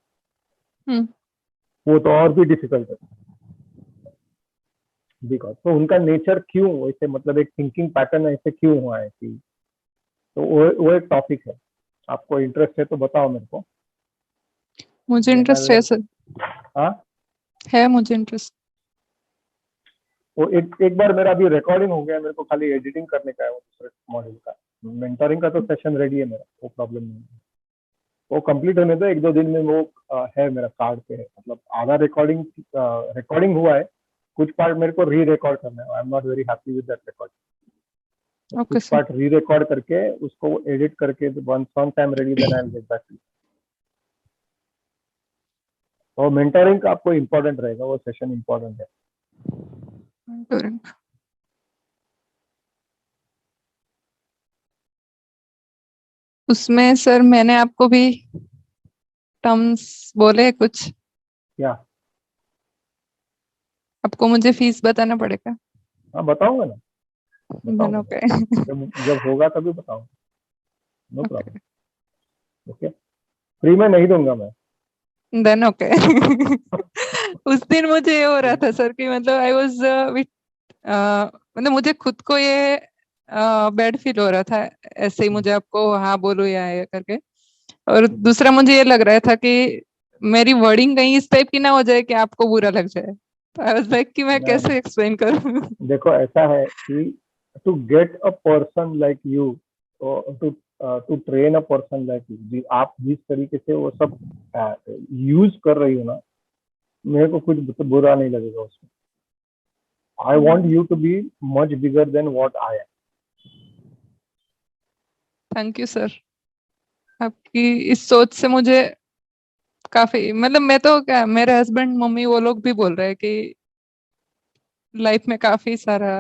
हैं, वो तो और भी डिफिकल्ट है। बिकॉज तो उनका नेचर क्यों वैसे, मतलब एक थिंकिंग पैटर्न ऐसे क्यों हुआ है कि, तो वो एक टॉपिक है। आपको इंटरेस्ट है तो बताओ मेरे को। मुझे इंटरेस्ट है सर। हाँ, है मुझे इंटरेस्ट। वो एक बार मेरा अभी रिकॉर्डिंग हो गया, मेरे को खाली एडिटिंग करने का है वो दूसरे मॉड्यूल का। मेंटरिंग का तो सेशन रेडी है मेरा, वो प्रॉब्लम नहीं है। वो कंप्लीट होने दो, 1-2 दिन में वो है मेरा कार्ड पे है। मतलब आधा रिकॉर्डिंग हुआ है, कुछ पार्ट मेरे को री रिकॉर्ड करना है। I am not very happy with that record. Okay कुछ सर। पार्ट री रिकॉर्ड करके उसको एडिट करके, once I am ready then I will get back to you. और मेंटरिंग का आपको इम्पोर्टेंट रहेगा, वो सेशन इम्पोर्टेंट है। मेंटोरिंग उसमें सर मैंने आपको भी टर्म्स बोले कुछ, क्या? आपको मुझे फीस बताना पड़ेगा। हाँ, बताऊंगा ना, देन बताऊंगा। ओके। जब होगा तभी बताऊंगा, no okay problem. Okay, free में नहीं दूंगा मैं। Then okay. उस दिन मुझे ये हो रहा था सर कि मतलब आई वाज मतलब मुझे खुद को ये बैड फील हो रहा था, ऐसे ही मुझे आपको हाँ बोलो या ये करके। और दूसरा मुझे ये लग रहा था कि मेरी वर्डिंग कहीं इस टाइप की ना हो जाए कि आपको बुरा लग जाए। तो आई वाज लाइक कि मैं कैसे एक्सप्लेन करूं। देखो, ऐसा है कि to get a person like you, to train a person like you, आप जिस तरीके से वो सब यूज कर रही हो ना, मेरे को कुछ बुरा नहीं लगेगा उसमें। I want you to be much bigger than what I am. Thank you sir, आपकी इस सोच से मुझे काफी, मतलब मैं तो क्या, मेरे हस्बैंड मम्मी वो लोग भी बोल रहे हैं कि लाइफ में काफी सारा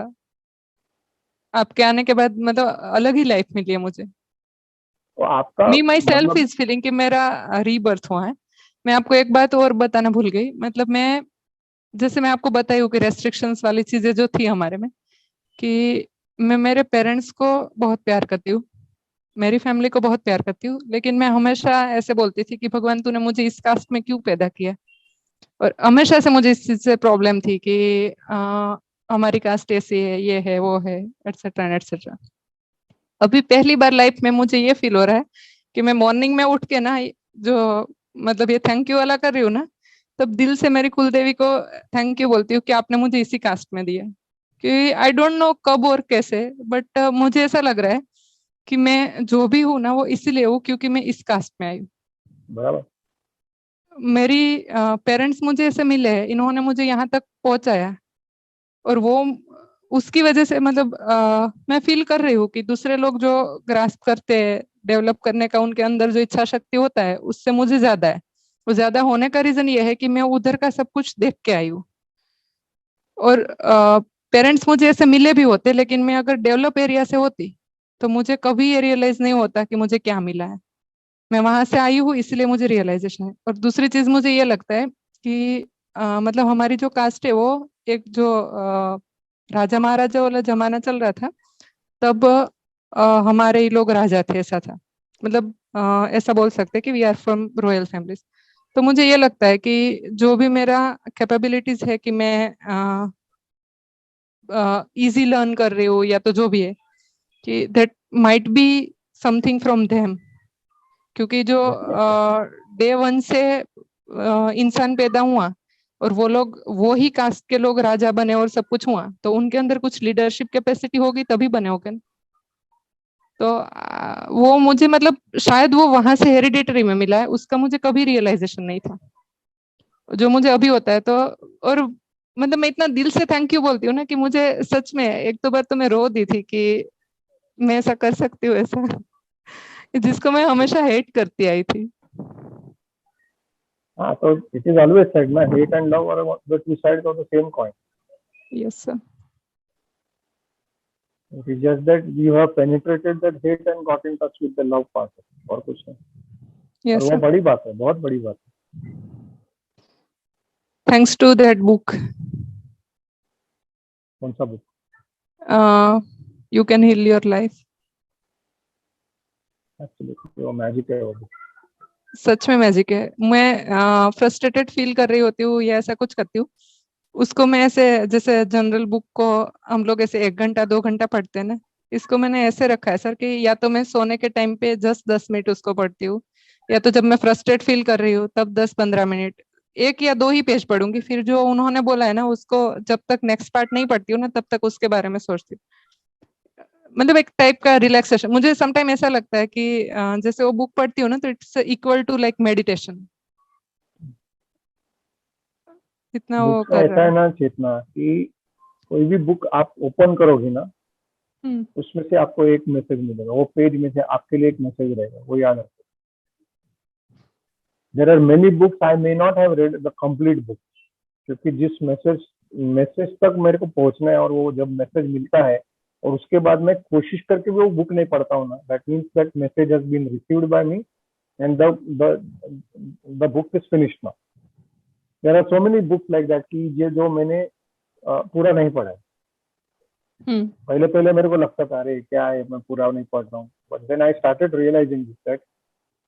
आपके आने के बाद मतलब अलग ही लाइफ मिली है मुझे। तो आपका मी माई सेल्फ मतलब, इज फीलिंग कि मेरा रीबर्थ हुआ है। मैं आपको एक बात और बताना भूल गई, मतलब मैं, जैसे मैं आपको बताई हूँ कि रेस्ट्रिक्शंस वाली चीजें जो थी हमारे में, कि मैं मेरे पेरेंट्स को बहुत प्यार करती हूँ, मेरी फैमिली को बहुत प्यार करती हूँ, लेकिन मैं हमेशा ऐसे बोलती थी कि भगवान तूने मुझे इस कास्ट में क्यों पैदा किया। और हमेशा से मुझे इस चीज से प्रॉब्लम थी कि हमारी कास्ट ऐसी है, ये है, वो है, एटसेट्रा एटसेट्रा। अभी पहली बार लाइफ में मुझे ये फील हो रहा है कि मैं मॉर्निंग में उठ के ना, जो मतलब ये थैंक यू वाला कर रही हूँ ना, तब दिल से मेरी कुलदेवी को थैंक यू बोलती हूँ कि आपने मुझे इसी कास्ट में दिया। कि आई डोंट नो कब और कैसे, बट मुझे ऐसा लग रहा है कि मैं जो भी हूँ ना वो इसीलिए हूँ क्योंकि मैं इस कास्ट में आई हूँ। बराबर। मेरी पेरेंट्स मुझे ऐसे मिले हैं, इन्होंने मुझे यहाँ तक पहुंचाया, और वो उसकी वजह से मतलब मैं फील कर रही हूँ कि दूसरे लोग जो ग्रास्प करते हैं डेवलप करने का, उनके अंदर जो इच्छा शक्ति होता है उससे मुझे ज्यादा है। वो ज्यादा होने का रीजन ये है कि मैं उधर का सब कुछ देख के आई हूँ। और पेरेंट्स मुझे ऐसे मिले भी होते, लेकिन मैं अगर डेवलप एरिया से होती तो मुझे कभी ये रियलाइज नहीं होता कि मुझे क्या मिला है। मैं वहां से आई हूँ इसलिए मुझे रियलाइजेशन है। और दूसरी चीज मुझे ये लगता है कि मतलब हमारी जो कास्ट है वो एक जो राजा महाराजा वाला जमाना चल रहा था, तब हमारे ही लोग राजा थे, ऐसा था। मतलब ऐसा बोल सकते हैं कि we are from royal families. तो मुझे ये लगता है कि जो भी मेरा कैपेबिलिटीज है कि मैं इजी लर्न कर रही हूँ या तो जो भी है, कि that might be something from them. क्योंकि जो डेफिनेटली। डे वन से इंसान पैदा हुआ और वो लोग वो ही कास्ट के लोग राजा बने और सब कुछ हुआ, तो उनके अंदर कुछ लीडरशिप कैपेसिटी होगी तभी बने होगे ना। तो वो मुझे मतलब शायद वो वहां से हेरिडेटरी में मिला है, उसका मुझे कभी रियलाइजेशन नहीं था जो मुझे अभी होता है। तो और मतलब मैं इतना दिल से थैंक यू बोलती हूँ ना कि मुझे सच में एक दो बार तो मैं रो दी थी कि मैं ऐसा कर सकती हूँ ऐसा, जिसको मैं हमेशा हेट करती आई थी। हाँ, तो इट इज ऑलवेज सेड ना, hate and love are the two sides of the same coin. Yes sir. It is just that you have penetrated that hate and got in touch with the love part, और कुछ नहीं. और yes वो sir. बड़ी बात है, बहुत बड़ी बात है. थैंक्स टू दैट बुक, कौन सा book? You can heal your life. Actually वो मैजिक है वो बुक. सच में मैजिक है। मैं फ्रस्ट्रेटेड फील कर रही होती हूँ या ऐसा कुछ करती हूँ, उसको मैं ऐसे जैसे जनरल बुक को हम लोग ऐसे 1 घंटा 2 घंटा पढ़ते हैं ना, इसको मैंने ऐसे रखा है सर कि या तो मैं सोने के टाइम पे जस्ट 10 मिनट उसको पढ़ती हूँ, या तो जब मैं फ्रस्ट्रेट फील कर रही हूँ तब 10-15 मिनट, 1 या 2 ही पेज पढ़ूंगी, फिर जो उन्होंने बोला है ना उसको जब तक नेक्स्ट पार्ट नहीं पढ़ती हूँ ना तब तक उसके बारे में सोचती हूँ। मतलब एक टाइप का रिलैक्सेशन मुझे समटाइम ऐसा लगता है कि जैसे वो बुक पढ़ती हूँ ना तो it's equal to like meditation, इतना बुक वो का कर रहा ऐसा है है। ना चेतना कि कोई भी बुक आप ओपन करोगे ना, हम्म। उसमें से आपको एक मैसेज मिलेगा, वो पेज में से आपके लिए एक मैसेज रहेगा, वो याद रखो. There are many books I may not have read the complete book, क्योंकि जिस मैसेज मैसेज तक मेरे को पहुंचना है, और वो जब मैसेज मिलता है और उसके बाद मैं कोशिश करके भी वो बुक नहीं पढ़ता हूँ ना, that means that message has been received by me and the book is finished now. There are so many books like that कि ये जो मैंने पूरा नहीं पढ़ा है. हम्म। पहले पहले मेरे को लगता था अरे क्या है, मैं पूरा नहीं पढ़ रहा हूँ, but then I started realising that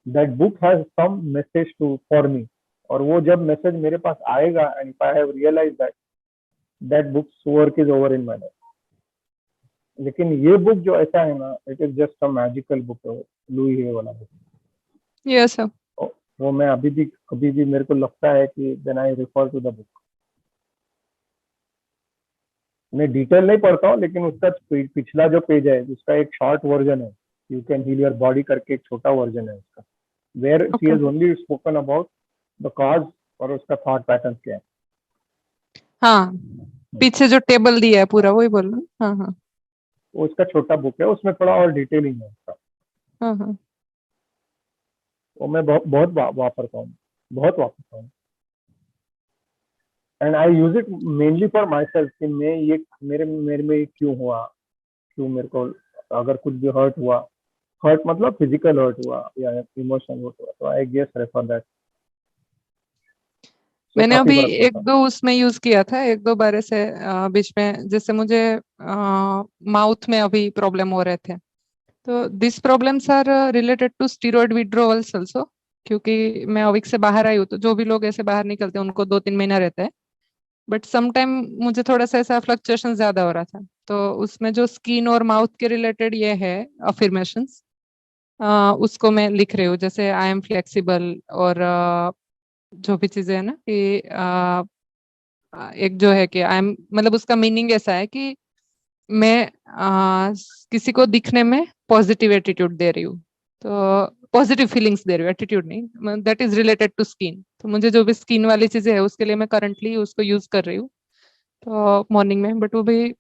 that book has some message to for me. और वो जब मैसेज मेरे पास आएगा and I have realise that that books work is over in my life. लेकिन ये बुक जो ऐसा है ना, it is just a magical book है, लुई है वाला बुक. Yes sir. वो मैं अभी भी कभी भी मेरे को लगता है कि then I refer to the book. मैं डिटेल नहीं पढ़ता हूँ, लेकिन उसका पिछला जो पेज है उसका एक शॉर्ट वर्जन है, you can heal your body करके एक छोटा वर्जन है उसका, where she okay. Has only spoken about the cause, और उसका थॉट पैटर्न क्या है. हाँ, पीछे जो टेबल दिया है पूरा वही बोल रहा हूँ। हाँ हाँ। वो उसका छोटा बुक है, उसमें थोड़ा और डिटेलिंग है उसका. हाँ हाँ। वो मैं बहुत बहुत वापरता हूँ, बहुत वापरता हूँ. And I use it mainly for my self कि मैं ये मेरे मेरे में ये क्यों हुआ, क्यों मेरे को अगर कुछ भी हर्ट हुआ, हर्ट मतलब फिजिकल हर्ट हुआ या इमोशनल हर्ट हुआ, तो आई गेस रेफर दैट. तो मैंने काफी अभी फर्क एक पड़ता है. दो उसमें यूज किया था, एक दो बार ऐसे बीच में जैसे मुझे माउथ में अभी प्रॉब्लम हो रहे थे, तो this problems are related to steroid withdrawals also, क्योंकि मैं अविक से बाहर आई हूँ, तो जो भी लोग ऐसे बाहर निकलते हैं उनको 2-3 महीना रहता है, बट सम टाइम मुझे थोड़ा सा ऐसा फ्लक्चुएशन ज्यादा हो रहा था, तो उसमें जो स्किन और माउथ के रिलेटेड ये है अफर्मेशंस, उसको मैं लिख रही हूँ, जैसे आई एम फ्लेक्सिबल, और जो भी चीजें है ना कि एक जो है कि आई एम, मतलब उसका मीनिंग ऐसा है कि मैं किसी को दिखने में पॉजिटिव एटीट्यूड दे रही हूँ, तो पॉजिटिव फीलिंग्स दे रही हूँ, एटीट्यूड नहीं, that is related to skin, तो मुझे जो भी स्किन वाली चीजें है उसके लिए मैं करंटली उसको यूज कर रही हूँ तो मॉर्निंग में, बट वो भी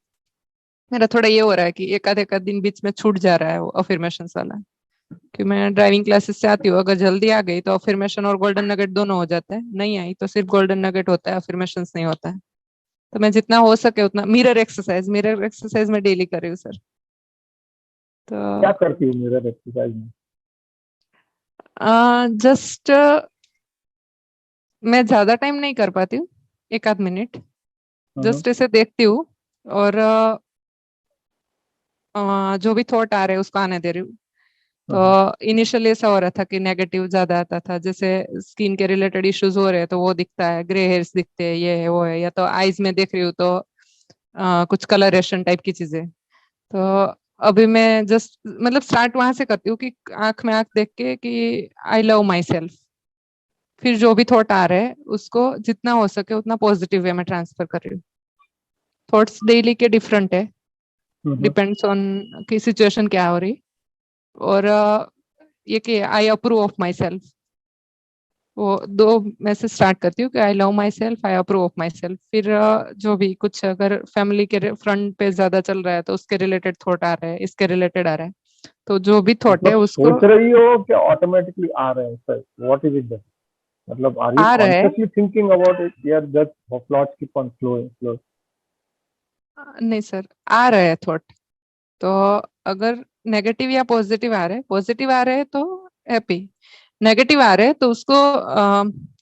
मेरा थोड़ा ये हो रहा है कि एक आध दिन बीच में छूट जा रहा है वो अफर्मेशंस वाला, कि मैं ड्राइविंग क्लासेस से आती हूँ, अगर जल्दी आ गई तो अफर्मेशन और गोल्डन नगेट दोनों हो जाता है, नहीं आई तो सिर्फ गोल्डन नगेट होता है, अफर्मेशंस नहीं होता है। तो मैं जितना हो सके उतना मिरर एक्सरसाइज में डेली कर रही हूँ सर। क्या तो करती हूँ मिरर एक्सरसाइज में? जस्ट मैं ज्यादा टाइम नहीं कर पाती हूँ, 1 आध मिनट हम्म. जस्ट ऐसे देखती हूँ, और जो भी थॉट आ रहे हैं उसको आने दे रही हूँ। हम्म. तो इनिशियली ऐसा हो रहा था कि नेगेटिव ज्यादा आता था, जैसे स्किन के रिलेटेड इश्यूज हो रहे हैं तो वो दिखता है, ग्रे हेयर्स दिखते हैं, ये है वो है, या तो आईज में देख रही हूँ तो कुछ कलरेशन टाइप की चीजें। तो अभी मैं जस्ट मतलब स्टार्ट वहां से करती हूँ कि आंख में आंख देख के कि आई लव माई सेल्फ, फिर जो भी थॉट आ रहे हैं उसको जितना हो सके उतना पॉजिटिव वे में ट्रांसफर कर रही हूँ। थॉट्स डेली के डिफरेंट है, हम्म। डिपेंड्स ऑन की सिचुएशन क्या हो रही। और ये कि I approve of my self, वो दो मैं से स्टार्ट करती हूँ कि I love my self, I approve of my self. फिर जो भी कुछ अगर फैमिली के फ्रंट पे ज्यादा चल रहा है तो उसके रिलेटेड थॉट आ रहे हैं, इसके रिलेटेड आ रहा है, तो जो भी थॉट है मतलब उसको सोच रही हो कि ऑटोमेटिकली आ रहे हैं सर, व्हाट इज इट? मतलब आर यू आ रहा है। कॉन्शियसली थिंकिंग अबाउट इट, या just thoughts keep on flowing flow? नहीं सर, आ रहा है थॉट। तो अगर नेगेटिव या पॉजिटिव आ रहे हैं, पॉजिटिव आ रहे हैं तो हैप्पी, नेगेटिव आ रहे हैं तो उसको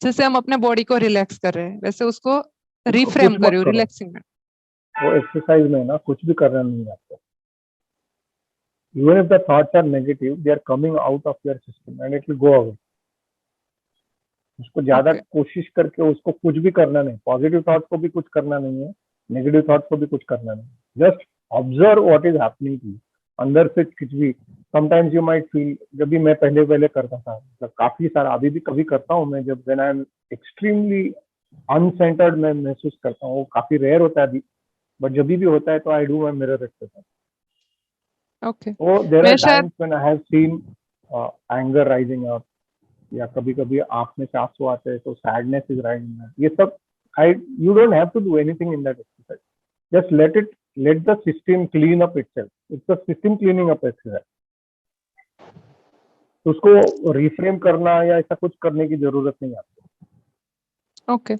जैसे हम अपने बॉडी को रिलैक्स कर रहे हैं वैसे उसको उसको रिफ्रेम पुश मत करो करो। रिलैक्सिंग में। वो एक्सरसाइज में ना कुछ भी करना नहीं है आपको। Even if the thoughts are negative, they are coming out of your system and it will go away. उसको ज्यादा ओके। कोशिश करके उसको कुछ भी करना नहीं, पॉजिटिव थॉट्स को भी कुछ करना नहीं है, नेगेटिव थॉट्स को भी कुछ करना नहीं। Just observe what is happening to you, अंदर से कुछ भी। समटाइम्स यू माइट फील, जब भी मैं पहले पहले करता था, मतलब काफी सारा, अभी भी कभी करता हूँ मैं, जब व्हेन आई एम एक्सट्रीमली अनसेंटर्ड मैं महसूस करता हूँ, वो काफी रेयर होता है अभी, बट जब भी होता है तो I do my mirror exercise. Okay. तो देर आर मैं शायद times when I have seen anger rising up, या कभी कभी आंख में से आंसू आते हैं तो सैडनेस इज राइजिंग, ये सब। I you don't have to do anything in that exercise, just let the system clean up itself, it's the system cleaning up exercise. तो उसको रिफ्रेम करना या ऐसा कुछ करने की जरूरत नहीं है आपको, ओके।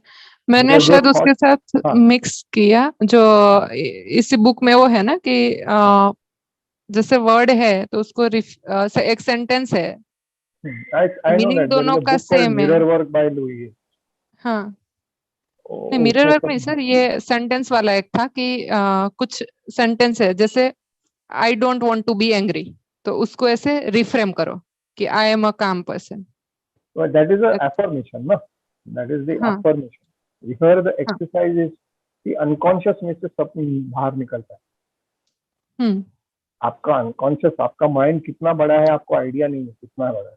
मैंने बिकॉज दो शायद उसके थॉट। साथ हाँ मिक्स किया जो हाँ। इसी बुक में वो है ना कि हाँ जैसे वर्ड है तो उसको एक सेंटेंस है, I I know meaning that there is दोनों अ का बुक कॉल्ड सेम है। Mirror work by Louise. हाँ। नहीं, मिरर उसमें वर्क सब। नहीं सर, ये सेंटेंस वाला एक था कि कुछ सेंटेंस है जैसे I don't want to be angry, तो उसको ऐसे रिफ्रेम करो कि आई एम अ काम person. That is a affirmation ना, दैट इज द हाँ। एफर्मेशन। हियर द हाँ। एक्सरसाइज इज कि अनकॉन्शियस में से सब बाहर निकलता है। हम्म। आपका अनकॉन्शियस, आपका माइंड कितना बड़ा है आपको आइडिया नहीं है कितना बड़ा है।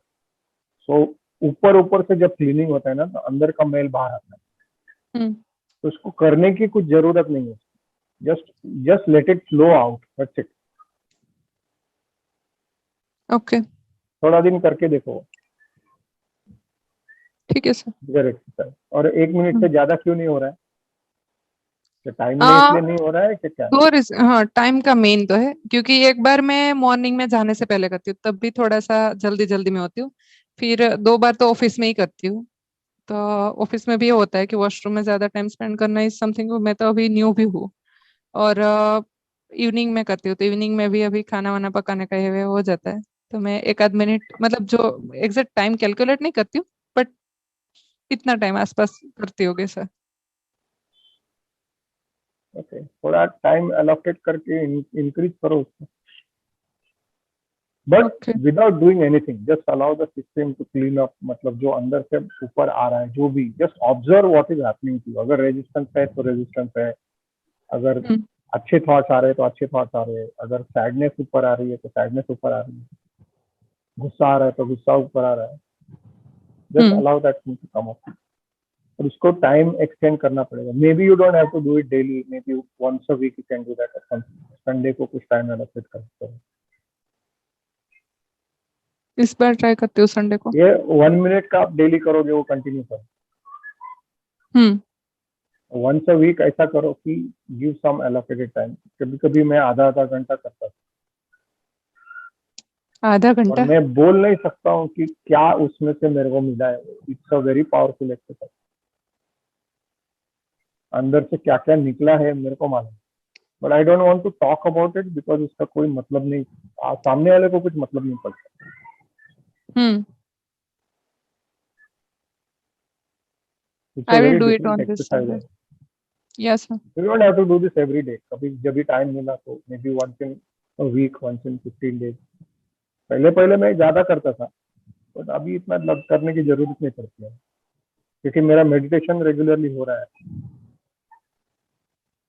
सो ऊपर ऊपर से जब क्लीनिंग होता है ना, तो अंदर का मेल बाहर आता है। हम्म। तो उसको करने की कुछ जरूरत नहीं है, just just let it flow out, that's it. Okay. थोड़ा दिन करके देखो, ठीक है सर। Figure exercise. और 1 मिनट से हम्म। ज्यादा क्यों नहीं हो रहा है? कि टाइम में आ, इसलिए नहीं हो रहा है कि क्या? हाँ, टाइम का मेन तो है क्योंकि एक बार मैं मॉर्निंग में जाने से पहले करती हूँ तब भी थोड़ा सा जल्दी जल्दी में होती हूँ। फिर 2 बार तो ऑफिस में ही करती हूँ। तो ऑफिस में भी ये होता है कि वॉशरूम में ज्यादा टाइम स्पेंड करना इज समथिंग, मैं तो अभी न्यू भी हूँ। और इवनिंग में करती हूँ तो इवनिंग में भी अभी खाना वाना पकाने का ये हो जाता है। तो मैं 1 आध मिनट, मतलब जो एग्जैक्ट टाइम कैलकुलेट नहीं करती हूँ, बट इतना टाइम आसपास करती होगी सर। ओके, थोड़ा टाइम अलोकेट करके इंक्रीज करो उसको, but okay. Without doing anything, just allow the system to clean up. मतलब जो अंदर से ऊपर आ रहा है जो भी, just observe what is happening to. अगर रेजिस्टेंस है तो रेजिस्टेंस है, अगर हम्म। अच्छे थॉट्स आ रहे हैं तो अच्छे थॉट्स आ रहे हैं, अगर सैडनेस ऊपर आ रही है तो सैडनेस ऊपर आ रही है, गुस्सा आ रहा है तो गुस्सा ऊपर आ रहा है, just hmm. Allow that thing to come up. और उसको टाइम एक्सटेंड करना पड़ेगा। Maybe you don't have to do it daily, maybe once a week you can do that. Sunday को कुछ टाइम एलोकेट कर सकते हो। इस बार ट्राई करती हूँ संडे को। ये 1 मिनट का आप डेली करोगे, वो कंटिन्यू करो। हम्म। वंस अ वीक ऐसा करो कि गिव सम एलोकेटेड टाइम। कभी कभी मैं आधा आधा घंटा करता था, आधा और घंटा मैं बोल नहीं सकता हूँ कि क्या उसमें से मेरे को मिला है। It's a very powerful exercise. अंदर से क्या क्या निकला है मेरे को मालूम, but I don't want to talk about it, because उसका कोई मतलब नहीं, सामने वाले को कुछ मतलब नहीं पड़ता। Hmm. It's a I will very do it different on this exercise Sunday. है। Yes sir. You don't have to do this every day, कभी जब भी टाइम मिला तो maybe once in a week, once in 15 days. पहले पहले मैं ज्यादा करता था, बट अभी इतना करने की जरूरत नहीं पड़ती है, क्योंकि मेरा मेडिटेशन रेगुलरली हो रहा है।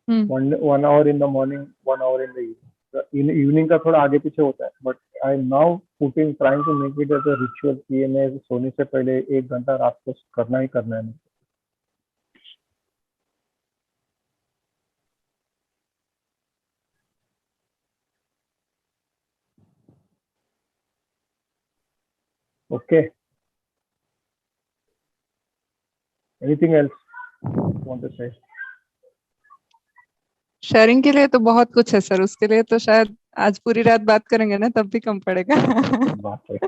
हम्म। 1 hour in the morning, 1 hour in the evening। Evening का थोड़ा आगे पीछे होता है, but I now putting trying to make it as a ritual कि ये मैं सोने से पहले 1 घंटा रात को करना ही करना है। Okay, anything else want to say? Sharing के लिए तो बहुत कुछ है सर, उसके लिए तो शायद आज पूरी रात बात करेंगे ना तब भी कम पड़ेगा। बात है।